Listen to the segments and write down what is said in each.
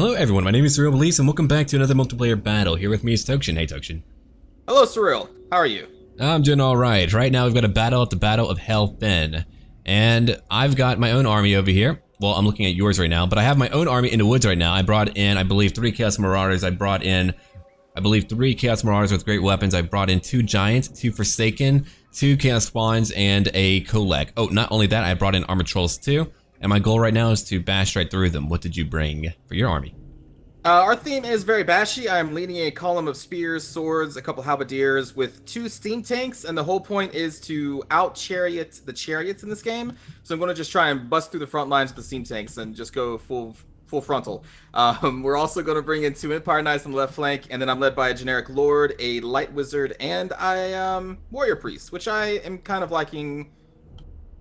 Hello everyone, my name is SurrealBeliefs and welcome back to another multiplayer battle. Here with me is Tokshin. Hey Tokshin. Hello Surreal, how are you? I'm doing alright. Right now we've got a battle at the Battle of Hell Fen. And I've got my own army over here. Well, I'm looking at yours right now, but I have my own army in the woods right now. I brought in, I believe, 3 Chaos Marauders. I brought in, I believe, 3 Chaos Marauders with great weapons. I brought in 2 Giants, 2 Forsaken, 2 Chaos Spawns, and a Kolek. Oh, not only that, I brought in Armored Trolls too. And my goal right now is to bash right through them. What did you bring for your army? Our theme is very bashy. I'm leading a column of spears, swords, a couple halberdiers with 2 steam tanks, and the whole point is to out-chariot the chariots in this game. So I'm going to just try and bust through the front lines with the steam tanks and just go full frontal. We're also going to bring in 2 Empire Knights on the left flank, and then I'm led by a generic Lord, a Light Wizard, and a Warrior Priest, which I am kind of liking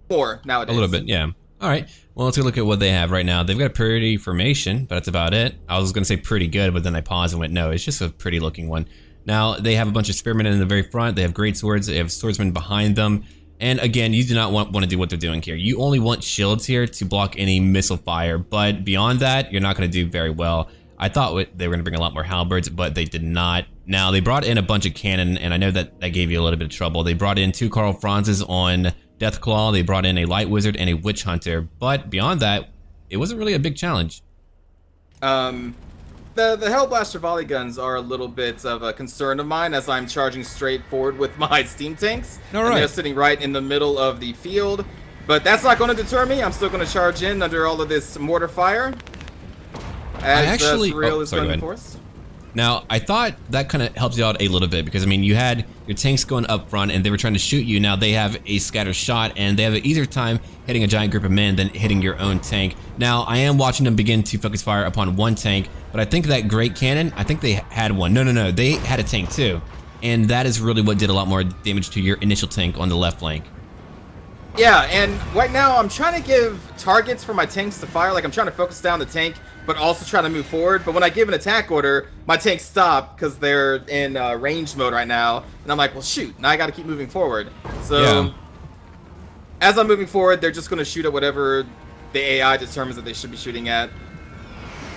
more nowadays. A little bit, yeah. Alright, well let's go look at what they have right now. They've got a pretty formation, but that's about it. I was going to say pretty good, but then I paused and went, no, it's just a pretty looking one. Now, they have a bunch of spearmen in the very front, they have great swords, they have swordsmen behind them, and again, you do not want to do what they're doing here. You only want shields here to block any missile fire, but beyond that, you're not going to do very well. I thought they were going to bring a lot more halberds, but they did not. Now, they brought in a bunch of cannon, and I know that gave you a little bit of trouble. They brought in 2 Karl Franzes on Deathclaw, they brought in a Light Wizard and a Witch Hunter, but beyond that, it wasn't really a big challenge. The Hellblaster volley guns are a little bit of a concern of mine as I'm charging straight forward with my steam tanks. All right. And they're sitting right in the middle of the field, but that's not going to deter me. I'm still going to charge in under all of this mortar fire. As Surreal is going for us. Now, I thought that kind of helps you out a little bit because, I mean, you had your tanks going up front and they were trying to shoot you. Now they have a scatter shot and they have an easier time hitting a giant group of men than hitting your own tank. Now, I am watching them begin to focus fire upon one tank, but I think that great cannon, I think they had one. No, they had a tank too. And that is really what did a lot more damage to your initial tank on the left flank. Yeah, and right now I'm trying to give targets for my tanks to fire. Like I'm trying to focus down the tank, but also trying to move forward. But when I give an attack order, my tanks stop because they're in range mode right now. And I'm like, well, shoot, now I got to keep moving forward. So as I'm moving forward, they're just going to shoot at whatever the AI determines that they should be shooting at.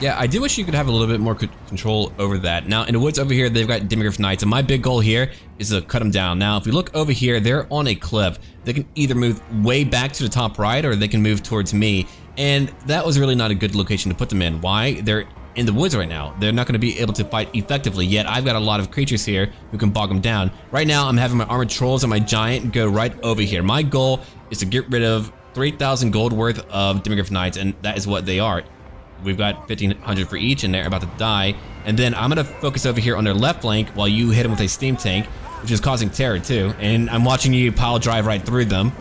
Yeah, I do wish you could have a little bit more control over that. Now, in the woods over here, they've got Demigryph Knights, and my big goal here is to cut them down. Now, if we look over here, they're on a cliff. They can either move way back to the top right, or they can move towards me, and that was really not a good location to put them in. Why? They're in the woods right now. They're not going to be able to fight effectively, yet I've got a lot of creatures here who can bog them down. Right now, I'm having my Armored Trolls and my Giant go right over here. My goal is to get rid of 3,000 gold worth of Demigryph Knights, and that is what they are. We've got 1,500 for each, and they're about to die. And then I'm going to focus over here on their left flank while you hit them with a steam tank, which is causing terror too. And I'm watching you pile drive right through them.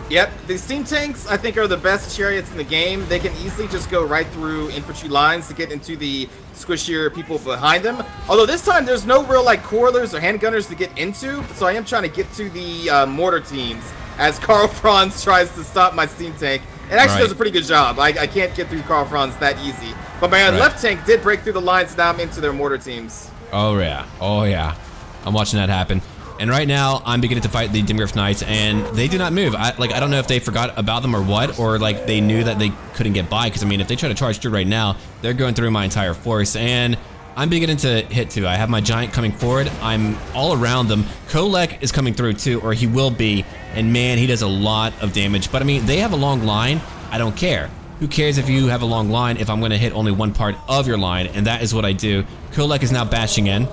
Yep, the steam tanks I think are the best chariots in the game. They can easily just go right through infantry lines to get into the squishier people behind them. Although this time there's no real like correlers or handgunners to get into, so I am trying to get to the mortar teams as Karl Franz tries to stop my steam tank. It actually does a pretty good job. I can't get through Karl Franz that easy. But my left tank did break through the lines, now I'm into their mortar teams. Oh yeah. I'm watching that happen. And right now, I'm beginning to fight the Demigryph Knights, and they do not move. I don't know if they forgot about them or what, or like they knew that they couldn't get by, because I mean, if they try to charge through right now, they're going through my entire force, and I'm beginning to hit too. I have my Giant coming forward. I'm all around them. Kolek is coming through too, or he will be, and man, he does a lot of damage. But I mean, they have a long line. I don't care. Who cares if you have a long line if I'm going to hit only one part of your line, and that is what I do. Kolek is now bashing in,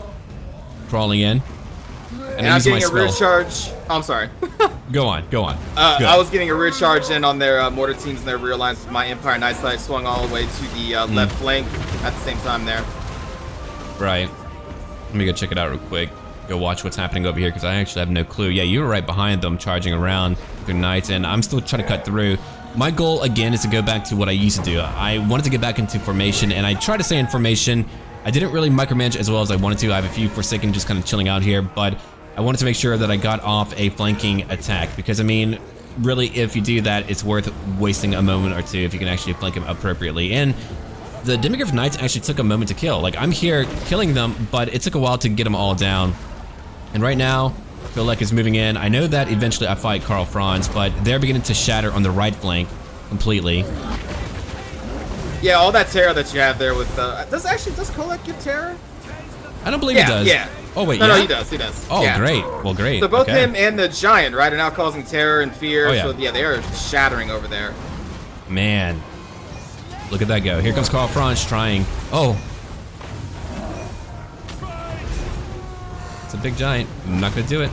crawling in. And I'm getting a rear charge. Oh, I'm sorry. Go on. I was getting a rear charge in on their mortar teams and their rear lines with my Empire Knights that I swung all the way to the left flank at the same time there. Right. Let me go check it out real quick. Go watch what's happening over here because I actually have no clue. Yeah, you were right behind them charging around with your knights, and I'm still trying to cut through. My goal, again, is to go back to what I used to do. I wanted to get back into formation, and I tried to stay in formation. I didn't really micromanage as well as I wanted to. I have a few Forsaken just kind of chilling out here, but I wanted to make sure that I got off a flanking attack because, I mean, really, if you do that, it's worth wasting a moment or two if you can actually flank him appropriately. And the Demigryph Knights actually took a moment to kill. Like, I'm here killing them, but it took a while to get them all down. And right now, Kolek is moving in. I know that eventually I fight Karl Franz, but they're beginning to shatter on the right flank completely. Yeah, all that terror that you have there with does Kolek give terror? I don't believe he does. Yeah. Oh wait, no, yeah? no, he does. He does. Oh, yeah. great. Well, great. So both okay. him and the giant, right, are now causing terror and fear. Oh, yeah. So yeah, they are shattering over there. Man, look at that go. Here comes Carl Franz trying. Oh, it's a big giant. I'm not gonna do it.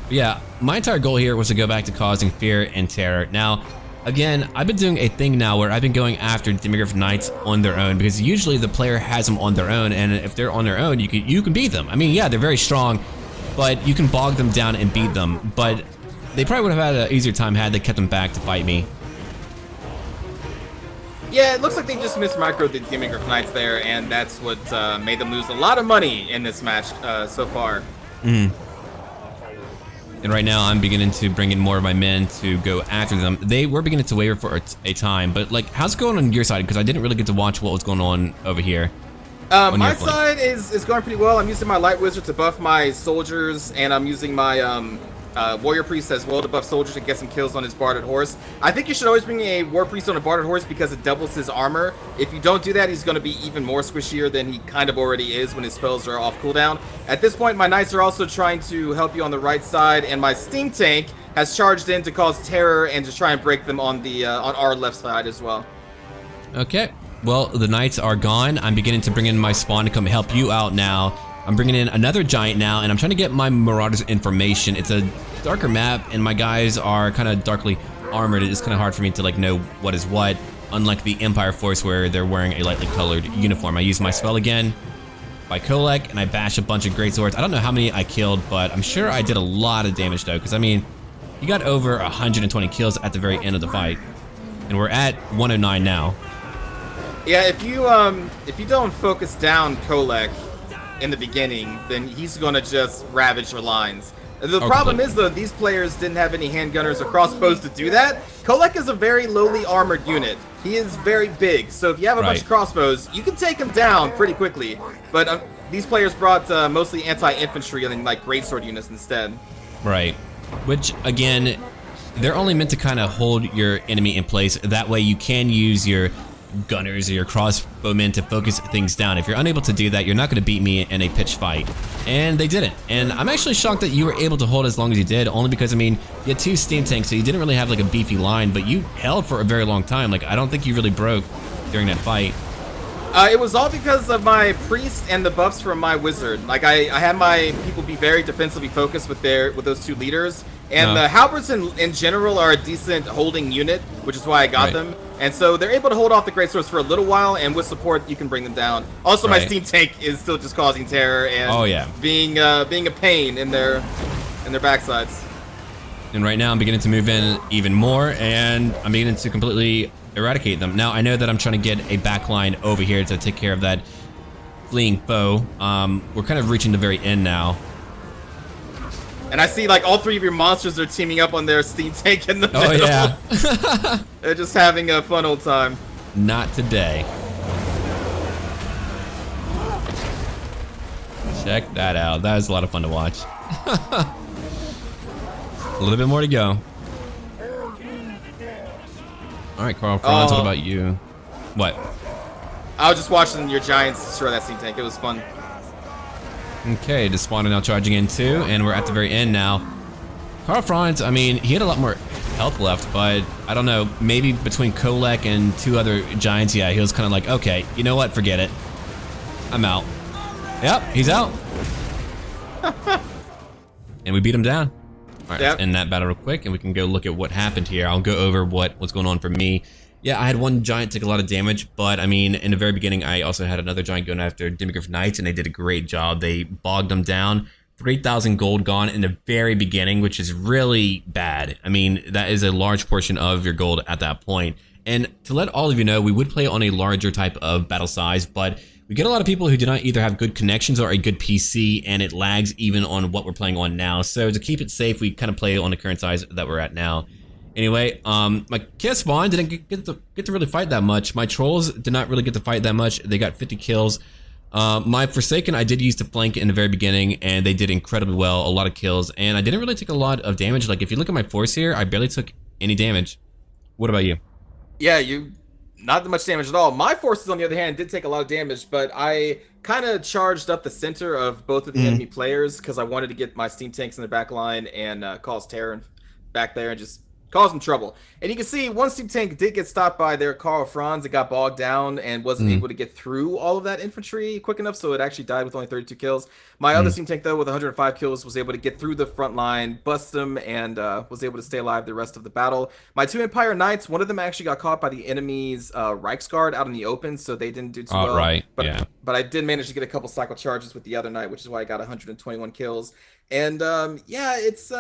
But yeah, my entire goal here was to go back to causing fear and terror. Now, again, I've been doing a thing now where I've been going after Demigryph Knights on their own, because usually the player has them on their own, and if they're on their own, you can beat them. I mean, yeah, they're very strong, but you can bog them down and beat them. But they probably would have had an easier time had they kept them back to fight me. Yeah, it looks like they just mismicroed the Demigryph Knights there, and that's what made them lose a lot of money in this match so far. And right now, I'm beginning to bring in more of my men to go after them. They were beginning to waver for a time, but like, how's it going on your side? Because I didn't really get to watch what was going on over here. My side is going pretty well. I'm using my Light Wizard to buff my soldiers, and I'm using my Warrior Priest as well to buff soldiers and get some kills on his Barded Horse. I think you should always bring a War Priest on a Barded Horse because it doubles his armor. If you don't do that, he's going to be even more squishier than he kind of already is when his spells are off cooldown. At this point, my Knights are also trying to help you on the right side, and my Steam Tank has charged in to cause terror and to try and break them on the on our left side as well. Okay, well, the Knights are gone. I'm beginning to bring in my spawn to come help you out now. I'm bringing in another giant now, and I'm trying to get my Marauders information. It's a darker map, and my guys are kind of darkly armored. It's kind of hard for me to like know what is what, unlike the Empire Force where they're wearing a lightly colored uniform. I use my spell again by Kolek, and I bash a bunch of great swords. I don't know how many I killed, but I'm sure I did a lot of damage though, because I mean, you got over 120 kills at the very end of the fight, and we're at 109 now. Yeah, if you don't focus down Kolek in the beginning, then he's gonna just ravage your lines. The problem is though, these players didn't have any handgunners or crossbows to do that. Kolek is a very lowly armored unit. He is very big, so if you have a bunch of crossbows, you can take him down pretty quickly. But these players brought mostly anti-infantry and like greatsword units instead. Right, which again, they're only meant to kind of hold your enemy in place. That way you can use your gunners or your crossbowmen to focus things down. If you're unable to do that, you're not going to beat me in a pitched fight. And they didn't. And I'm actually shocked that you were able to hold as long as you did, only because, I mean, you had 2 steam tanks, so you didn't really have like a beefy line, but you held for a very long time. Like, I don't think you really broke during that fight. It was all because of my priest and the buffs from my wizard. Like I had my people be very defensively focused with those 2 leaders, and the halberds in general are a decent holding unit, which is why I got them. And so they're able to hold off the greatswords for a little while, and with support you can bring them down. Also, my steam tank is still just causing terror and being a pain in their backsides. And right now I'm beginning to move in even more, and I'm beginning to completely eradicate them. Now I know that I'm trying to get a backline over here to take care of that fleeing foe. We're kind of reaching the very end now. And I see like all 3 of your monsters are teaming up on their steam tank in the middle. Oh yeah. They're just having a fun old time. Not today. Check that out. That was a lot of fun to watch. A little bit more to go. All right, Carl Franz, what about you? What? I was just watching your giants destroy that steam tank. It was fun. Okay, the spawner now charging in too, and we're at the very end now. Carl Franz, I mean, he had a lot more health left, but I don't know, maybe between Kolek and 2 other giants, yeah, he was kind of like, okay, you know what, forget it. I'm out. Yep, he's out. And we beat him down. All right, let's end that battle real quick, and we can go look at what happened here. I'll go over what's going on for me. Yeah, I had 1 giant take a lot of damage, but I mean, in the very beginning, I also had another giant going after Demigryph Knights, and they did a great job. They bogged them down. 3,000 gold gone in the very beginning, which is really bad. I mean, that is a large portion of your gold at that point. And to let all of you know, we would play on a larger type of battle size, but we get a lot of people who do not either have good connections or a good PC, and it lags even on what we're playing on now. So to keep it safe, we kind of play on the current size that we're at now. Anyway, my Kiss spawn didn't get to really fight that much. My trolls did not really get to fight that much. They got 50 kills. My Forsaken I did use to flank in the very beginning, and they did incredibly well, a lot of kills, and I didn't really take a lot of damage. Like, if you look at my force here, I barely took any damage. What about you? Yeah, you Not that much damage at all. My forces, on the other hand, did take a lot of damage, but I kind of charged up the center of both of the enemy players because I wanted to get my steam tanks in the back line and cause terror back there and just cause them trouble. And you can see one steam tank did get stopped by their Carl Franz. It got bogged down and wasn't able to get through all of that infantry quick enough, so it actually died with only 32 kills. My other steam tank, though, with 105 kills, was able to get through the front line, bust them, and was able to stay alive the rest of the battle. My two Empire Knights, one of them actually got caught by the enemy's Reichsguard out in the open, so they didn't do too well. Right, but, yeah. But I did manage to get a couple cycle charges with the other knight, which is why I got 121 kills. And yeah, it's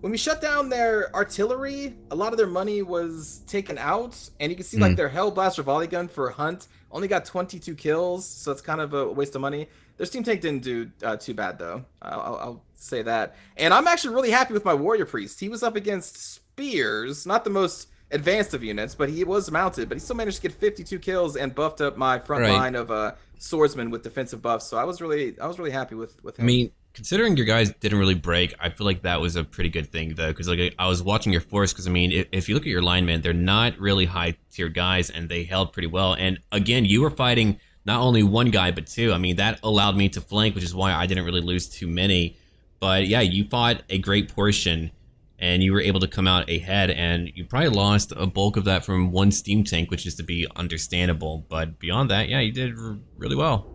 when we shut down their artillery, a lot of their money was taken out, and you can see like their Hellblaster volley gun for Hunt only got 22 kills, so it's kind of a waste of money. Their steam tank didn't do too bad though. I'll say that. And I'm actually really happy with my warrior priest. He was up against spears, not the most advanced of units, but he was mounted. But he still managed to get 52 kills and buffed up my front line of swordsmen with defensive buffs. So I was really happy with him. I mean, considering your guys didn't really break, I feel like that was a pretty good thing, though, because like I was watching your force, because I mean, if you look at your linemen, they're not really high-tier guys, and they held pretty well. And again, you were fighting not only one guy, but two. I mean, that allowed me to flank, which is why I didn't really lose too many. But yeah, you fought a great portion, and you were able to come out ahead, and you probably lost a bulk of that from one steam tank, which is to be understandable. But beyond that, yeah, you did really well.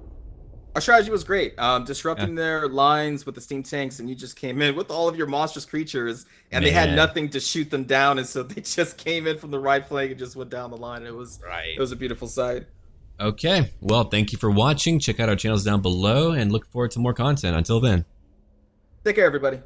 Our strategy was great, disrupting their lines with the steam tanks, and you just came in with all of your monstrous creatures, and they had nothing to shoot them down, and so they just came in from the right flank and just went down the line. It was a beautiful sight. Okay, well, thank you for watching. Check out our channels down below, and look forward to more content. Until then. Take care, everybody.